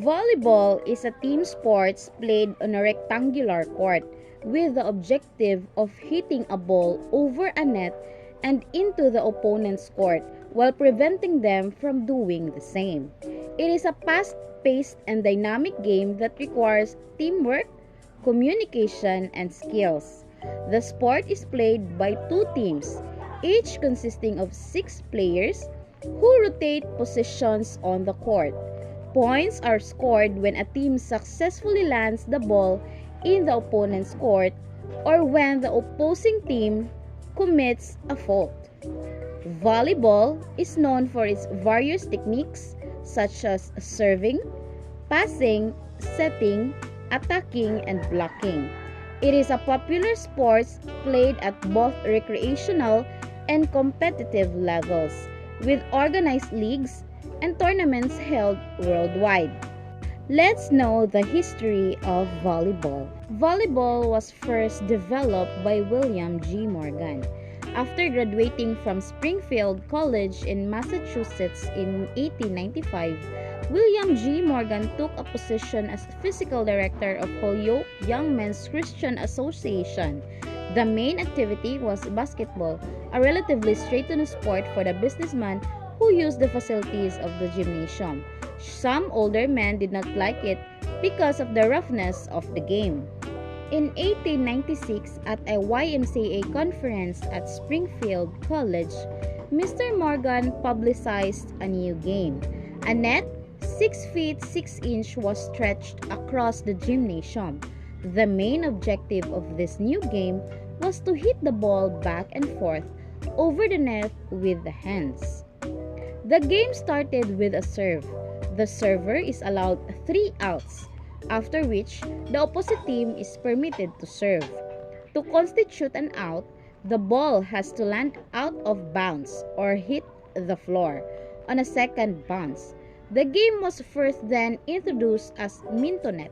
Volleyball is a team sport played on a rectangular court with the objective of hitting a ball over a net and into the opponent's court while preventing them from doing the same. It is a fast-paced and dynamic game that requires teamwork, communication, and skills. The sport is played by two teams, each consisting of 6 players who rotate positions on the court. Points are scored when a team successfully lands the ball in the opponent's court or when the opposing team commits a fault. Volleyball is known for its various techniques such as serving, passing, setting, attacking, and blocking. It is a popular sport played at both recreational and competitive levels, with organized leagues and tournaments held worldwide. Let's know the history of volleyball. Volleyball was first developed by William G. Morgan. After graduating from Springfield College in Massachusetts in 1895, William G. Morgan took a position as physical director of Holyoke Young Men's Christian Association. The main activity was basketball, a relatively straightforward sport for the businessman who used the facilities of the gymnasium. Some older men did not like it because of the roughness of the game. In 1896, at a YMCA conference at Springfield College, Mr. Morgan publicized a new game. A net 6 feet 6 inches was stretched across the gymnasium. The main objective of this new game was to hit the ball back and forth over the net with the hands. The game started with a serve. The server is allowed 3 outs, after which the opposite team is permitted to serve. To constitute an out, the ball has to land out of bounds or hit the floor on a second bounce. The game was first then introduced as mintonet,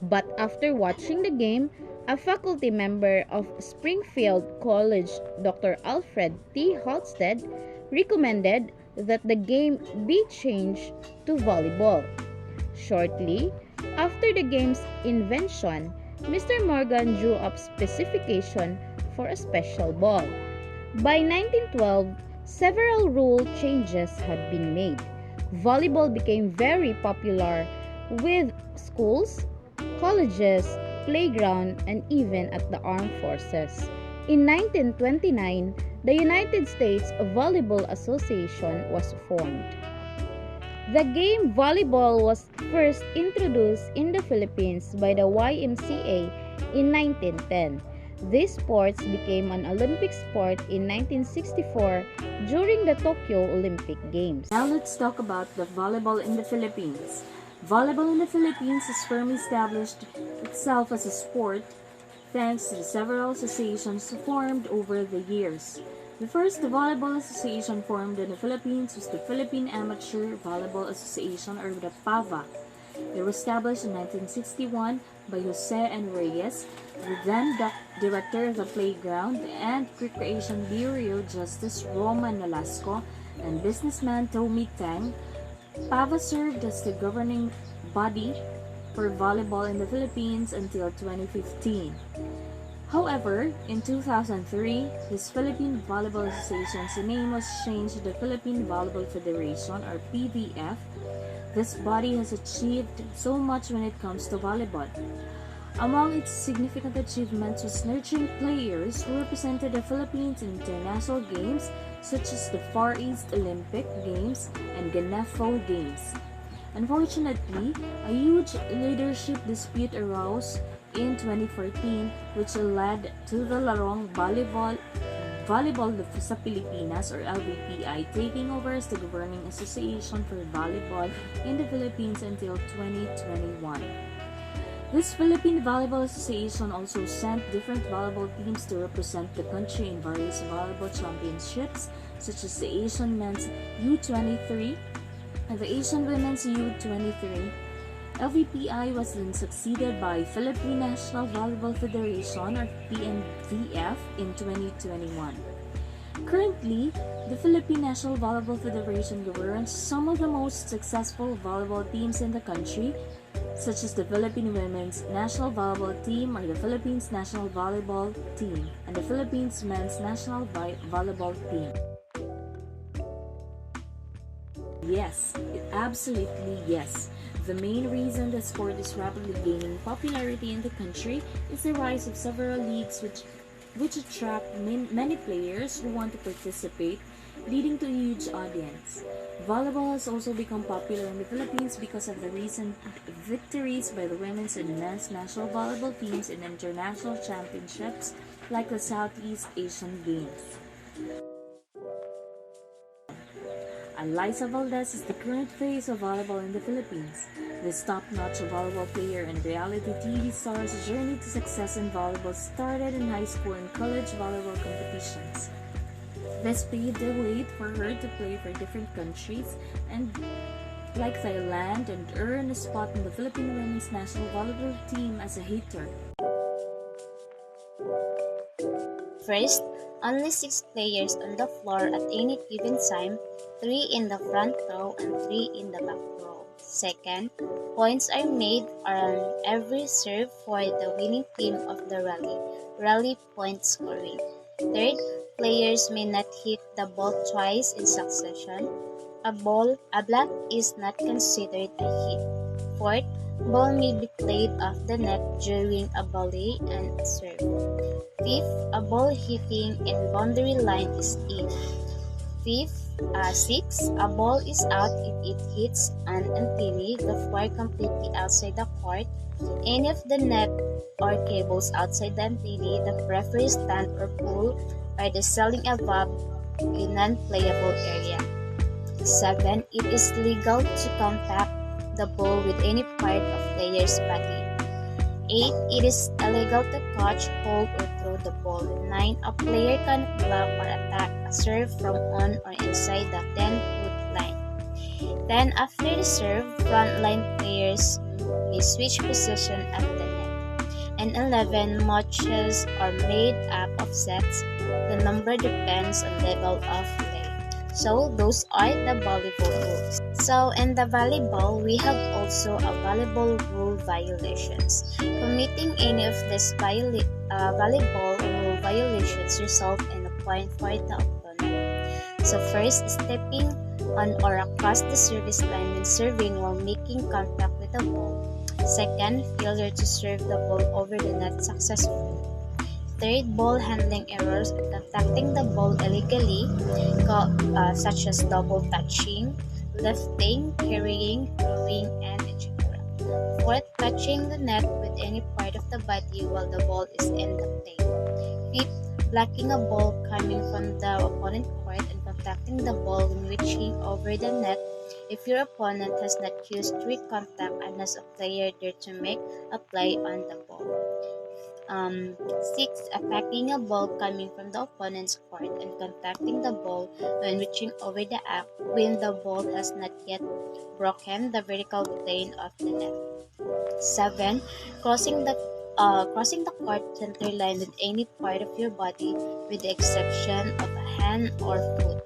but after watching the game, a faculty member of Springfield College, Dr. Alfred T. Halstead, recommended that the game be changed to volleyball. Shortly after the game's invention, Mr. Morgan drew up specification for a special ball. By 1912, several rule changes had been made. Volleyball became very popular with schools, colleges, playground, and even at the armed forces. In 1929, the United States Volleyball Association was formed. The game volleyball was first introduced in the Philippines by the YMCA in 1910. This sport became an Olympic sport in 1964 during the Tokyo Olympic Games. Now let's talk about the volleyball in the Philippines. Volleyball in the Philippines has firmly established itself as a sport thanks to the several associations formed over the years. The first volleyball association formed in the Philippines was the Philippine Amateur Volleyball Association, or the PAVA. They were established in 1961 by Jose N. Reyes, the then director of the Playground and Recreation Bureau Justice Roma Nolasco, and businessman Tommy Tang. PAVA served as the governing body for volleyball in the Philippines until 2015. However, in 2003, this Philippine Volleyball Association's name was changed to the Philippine Volleyball Federation, or PVF. This body has achieved so much when it comes to volleyball. Among its significant achievements was nurturing players who represented the Philippines in international games such as the Far East Olympic Games and Ganefo Games. Unfortunately, a huge leadership dispute arose in 2014, which led to the Larong Volleyball sa Pilipinas, or LVPI, taking over as the governing association for volleyball in the Philippines until 2021. This Philippine Volleyball Association also sent different volleyball teams to represent the country in various volleyball championships, such as the Asian Men's U23 and the Asian Women's U23. LVPI was then succeeded by Philippine National Volleyball Federation, or PNVF, in 2021. Currently, the Philippine National Volleyball Federation governs some of the most successful volleyball teams in the country, such as the Philippine Women's National Volleyball Team or the Philippines National Volleyball Team and the Philippines Men's National Volleyball Team. Yes, absolutely yes. The main reason the sport is rapidly gaining popularity in the country is the rise of several leagues which attract many players who want to participate, leading to a huge audience. Volleyball has also become popular in the Philippines because of the recent victories by the women's and men's national volleyball teams in international championships like the Southeast Asian Games. Liza Valdez is the current face of volleyball in the Philippines. This top-notch volleyball player and reality TV star's journey to success in volleyball started in high school and college volleyball competitions. This paved the way for her to play for different countries and like Thailand and earn a spot in the Philippine women's national volleyball team as a hitter. First, only 6 players on the floor at any given time, 3 in the front row and 3 in the back row. Second, points are made on every serve for the winning team of the rally point scoring. Third, players may not hit the ball twice in succession. A block is not considered a hit. Fourth, ball may be played off the net during a volley and serve. Fifth, a ball hitting in boundary line is in. Sixth, a ball is out if it hits an antenne, the floor completely outside the court. Any of the net or cables outside the antenne, the referee stand or pull, or the ceiling above a non-playable area. 7. It is legal to contact the ball with any part of player's body. 8. It is illegal to catch, hold, or throw the ball. 9. A player can block or attack a serve from on or inside the 10-foot line. 10. After the serve, front-line players may switch position at the net. And 11. Matches are made up of sets. The number depends on level of play. So, those are the volleyball rules. So, in the volleyball, we have also a volleyball rule violations. Committing any of these volleyball rule violations result in a point for the opponent. So, first, stepping on or across the service line when serving while making contact with the ball. Second, failure to serve the ball over the net successfully. Third, ball handling errors and contacting the ball illegally, such as double touching, lifting, carrying, throwing, and etc. Fourth, touching the net with any part of the body while the ball is in the play. Fifth, blocking a ball coming from the opponent court and contacting the ball when reaching over the net if your opponent has not used strict contact and has a player there to make a play on the ball. 6. Attacking a ball coming from the opponent's court and contacting the ball when reaching over the arc when the ball has not yet broken the vertical plane of the net. 7. Crossing the court center line with any part of your body with the exception of a hand or foot.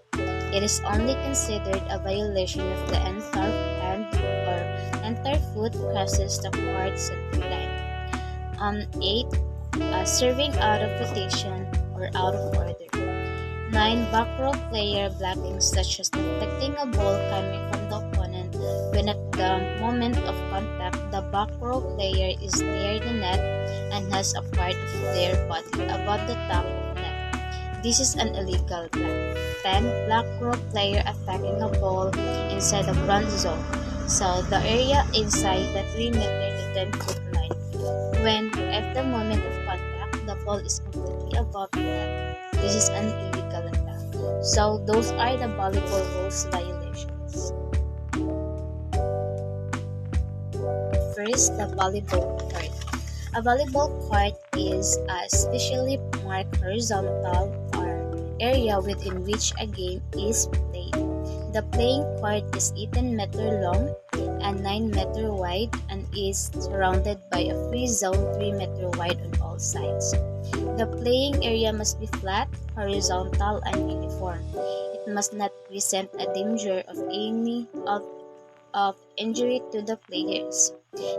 It is only considered a violation if the entire hand or entire foot crosses the court center line. 8. Serving out of rotation or out of order. 9. Back row player blocking, such as deflecting a ball coming from the opponent when at the moment of contact the back row player is near the net and has a part of their body above the top of the net. This is an illegal block. 10. Back row player attacking a ball inside the front zone, so the area inside the 3-meter to 10-foot line. When, at the moment of contact, the ball is completely above the net. This is an illegal attack. So, those are the volleyball rules violations. First, the volleyball court. A volleyball court is a specially marked horizontal area within which a game is played. The playing court is 18 meters long and 9 meter wide and is surrounded by a free zone 3 meter wide on all sides. The playing area must be flat, horizontal, and uniform. It must not present a danger of injury to the players.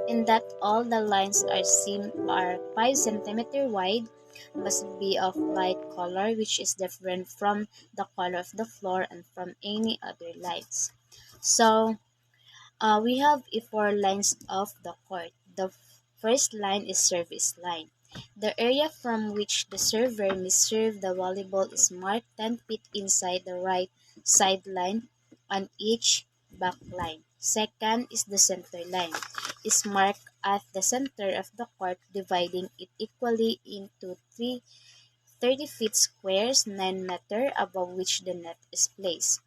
In that all the lines are 5 centimeter wide, must be of light color which is different from the color of the floor and from any other lines. So we have four lines of the court. The first line is service line. The area from which the server may serve the volleyball is marked 10 feet inside the right sideline on each back line. Second is the center line. Is marked at the center of the court, dividing it equally into 30 feet squares, 9 meter above which the net is placed.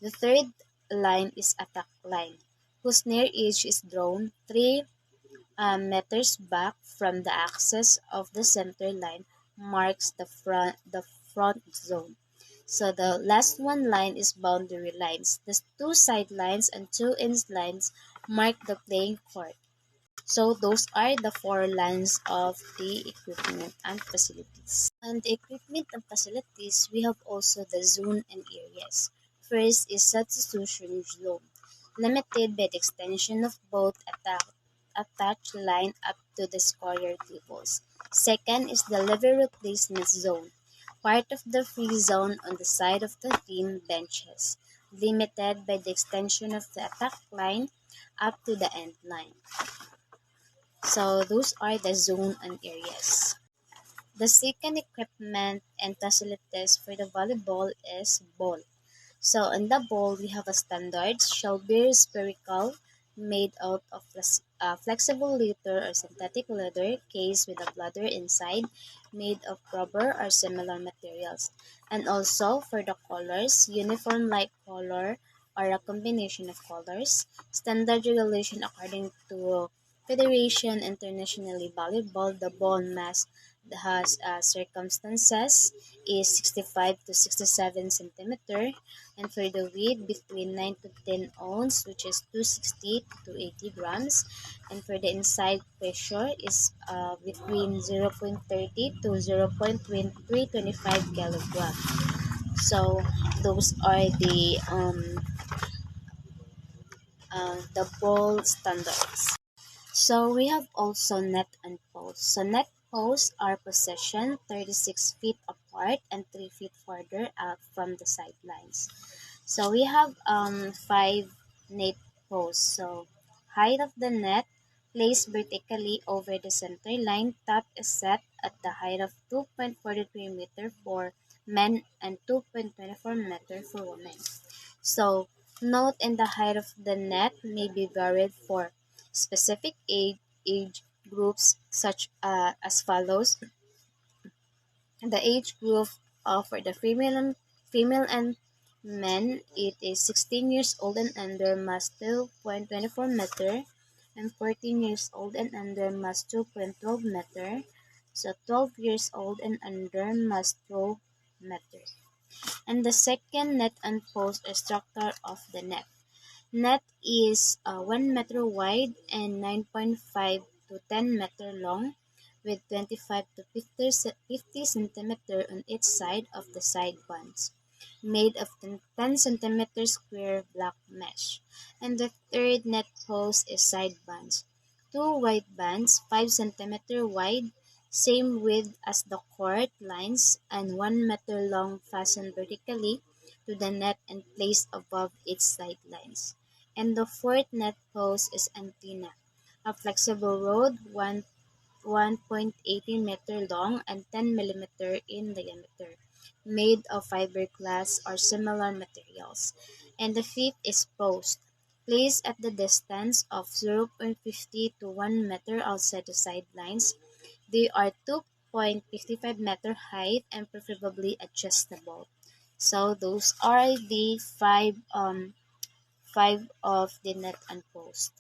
The third line is attack line, whose near edge is drawn 3 meters back from the axis of the center line, marks the front zone. So the last one line is boundary lines. The two side lines and two end lines mark the playing court. So those are the four lines of the equipment and facilities. And the equipment and facilities, we have also the zone and areas. First is substitution zone, limited by the extension of both attached line up to the scorer tables. Second is the lever replacement zone, part of the free zone on the side of the team benches, limited by the extension of the attack line up to the end line. So those are the zone and areas. The second equipment and facilities for the volleyball is ball. So on the ball, we have a standard shell beer spherical made out of flexible leather or synthetic leather case with a bladder inside made of rubber or similar materials. And also for the colors, uniform light color or a combination of colors, standard regulation according to Federation Internationally Volleyball, the ball mass has circumstances is 65 to 67 centimeter, and for the weight between 9 to 10 ounce, which is 260 to 80 grams, and for the inside pressure is between 0.30 to 0.325 kilogram. So those are the ball standards. So we have also net and post. So net posts are positioned 36 feet apart and 3 feet further out from the sidelines. So we have 5 net posts. So height of the net placed vertically over the center line. Top is set at the height of 2.43 meter for men and 2.24 meter for women. So note in the height of the net may be varied for specific age groups such as follows. The age group for the female and men, it is 16 years old and under must 2.24 meter, and 14 years old and under must 2.12 meter. So 12 years old and under must 12 meter. And the second net and post structure of the net. Net is 1 meter wide and 9.5 to 10 meter long, with 25 to 50 centimeter on each side of the side bands, made of 10 centimeter square black mesh. And the third net post is side bands. Two wide bands, 5 centimeter wide, same width as the court lines, and 1 meter long, fastened vertically to the net and placed above its sidelines. And the fourth net post is antenna, a flexible rod 1.18 meter long and 10 millimeter in diameter, made of fiberglass or similar materials. And the fifth is post, placed at the distance of 0.50 to 1 meter outside the sidelines. They are 2.55 meter height and preferably adjustable. So those are the five of the net and post.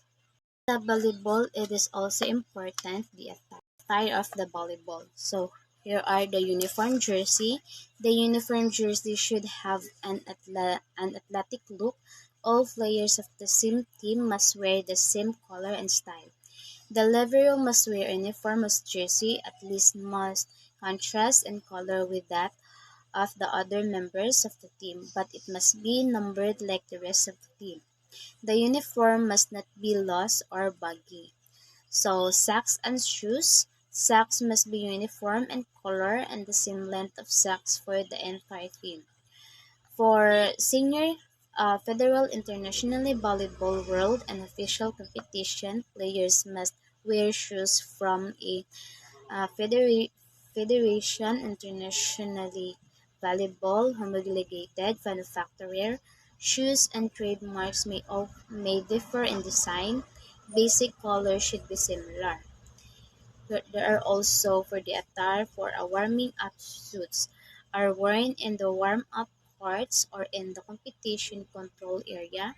The volleyball, it is also important the attire of the volleyball. So here are the uniform jersey. The uniform jersey should have an athletic look, All players of the same team must wear the same color and style. The libero must wear a uniform jersey at least must contrast in color with that of the other members of the team, but it must be numbered like the rest of the team. The uniform must not be loose or baggy. So socks and shoes. Socks must be uniform in color and the same length of socks for the entire team. For senior federal, internationally volleyball world and official competition, players must wear shoes from a federation internationally volleyball homologated manufacturer. Shoes and trademarks may differ in design. Basic colors should be similar. There are also for the attire for a warming up suits are worn in the warm up parts or in the competition control area.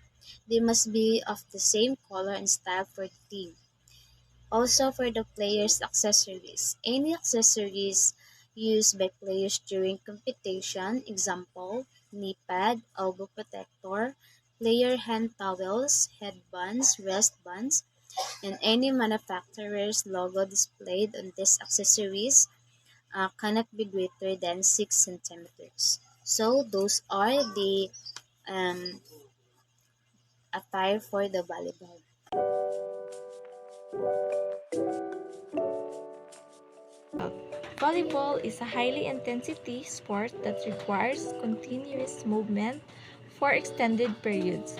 They must be of the same color and style for the team. Also for the players' accessories. Any accessories used by players during competition, example, knee pad, elbow protector, player hand towels, headbands, wristbands, and any manufacturer's logo displayed on these accessories cannot be greater than 6 centimeters. So those are the um, attire for the volleyball. Volleyball is a highly intensity sport that requires continuous movement for extended periods.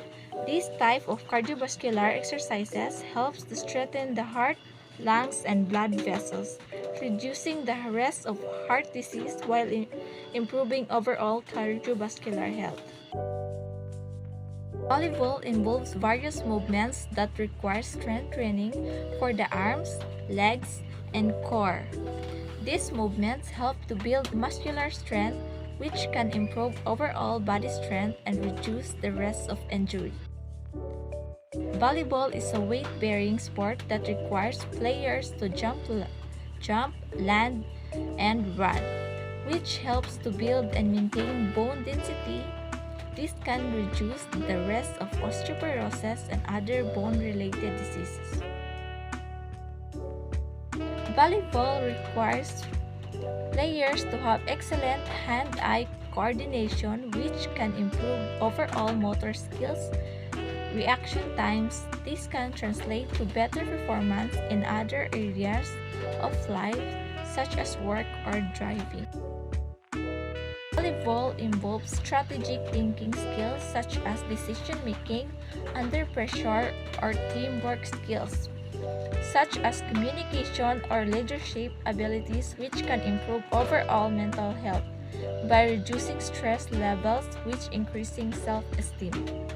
This type of cardiovascular exercises helps to strengthen the heart, lungs, and blood vessels, reducing the risk of heart disease while improving overall cardiovascular health. Volleyball involves various movements that require strength training for the arms, legs, and core. These movements help to build muscular strength, which can improve overall body strength and reduce the risk of injury. Volleyball is a weight-bearing sport that requires players to jump, land, and run, which helps to build and maintain bone density. This can reduce the risk of osteoporosis and other bone-related diseases. Volleyball requires players to have excellent hand-eye coordination, which can improve overall motor skills, reaction times. This can translate to better performance in other areas of life, such as work or driving. Volleyball involves strategic thinking skills such as decision making under pressure or teamwork skills, such as communication or leadership abilities, which can improve overall mental health by reducing stress levels, which increasing self-esteem.